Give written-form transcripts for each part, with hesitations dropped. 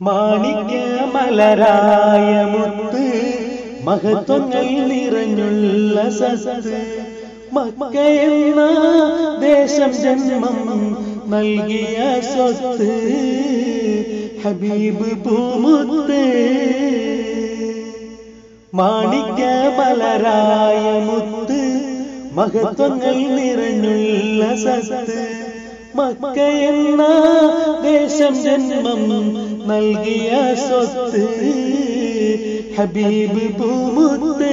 മാണിക്യമലരായ മുത്ത് മഹത്വങ്ങൾ നിറഞ്ഞുള്ള സത്ത് മക്കയെന്ന ദേശം ജന്മം നൽകിയ സ്വത്ത് ഹബീബ് പൂമുത്ത് മാണിക്യമലരായ മുത്ത് മഹത്വങ്ങൾ നിറഞ്ഞുള്ള സത്ത് മക്കയെന്ന ദേശം ജന്മം നൽകിയ സ്വത്ത് ഹബീബ് പൂമുത്ത്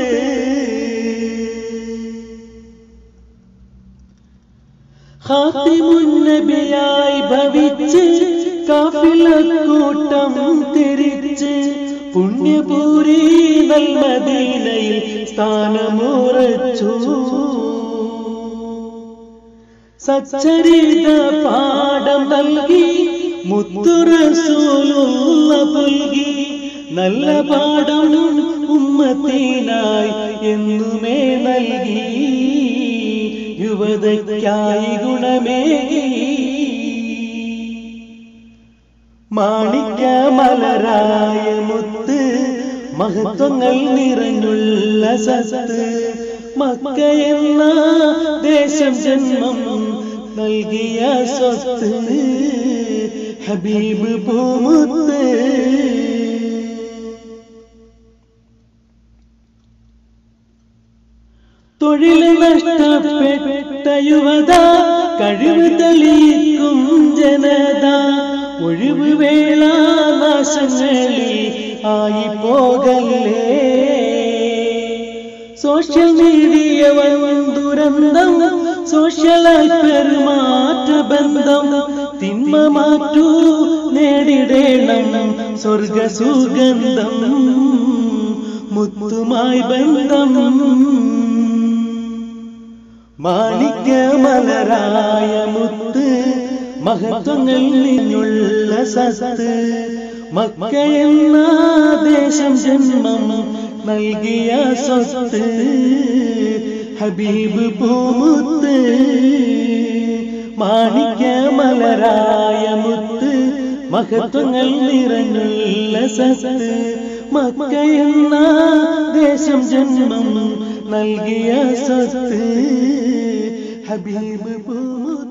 ഖാതിമുൻ നബിയായി ഭവിച്ച് കാഫിലക്കൂട്ടം തിരിച്ച് പുണ്യപൂരി മദീനയിൽ സ്ഥാനമുറച്ചു സച്ചരിത പാഠം നൽകി മുത്തു റസൂലുള്ള പുൽകി നല്ല പാഠം ഉമ്മത്തിനായി എന്നുമേ നൽകി യുവതയ്ക്കായി ഗുണമേകി മാണിക്യമലരായ മുത്ത് മഹത്വങ്ങൾ നിറഞ്ഞുള്ള സത്ത് മക്കയെന്ന ദേശം ജന്മം നൽകിയ സ്വത്ത് ഹബീബ് പൂമുത്ത് തൊഴിൽ നഷ്ടപ്പെട്ട യുവത കഴിവ് തെളിയിക്കും ജനത ഒഴിവ് വേള നാശങ്ങളിൽ ആയി പോകല്ലേ സോഷ്യൽ മീഡിയ ദുരന്തം സോഷ്യലായി പെരുമാറ്റ ബന്ധം തിന്മ മാറ്റൂ നേടിടേണം സ്വർഗ സുഗന്ധം മുത്തുമായി ബന്ധം മാണിക്യമലരായ മുത്ത് മഹത്വങ്ങൾ നിറഞ്ഞുള്ള സത്ത് മക്കയെന്ന ദേശം ജന്മം നൽകിയ സ്വത്ത് ഹബീബ് പൂമുത്ത് മാണിക്യമലരായ മുത്ത് മഹത്വങ്ങൾ നിറഞ്ഞുള്ള സത്ത് മക്കയെന്ന ദേശം ജന്മം നൽകിയ സ്വത്ത് ഹബീബ് പൂമുത്ത്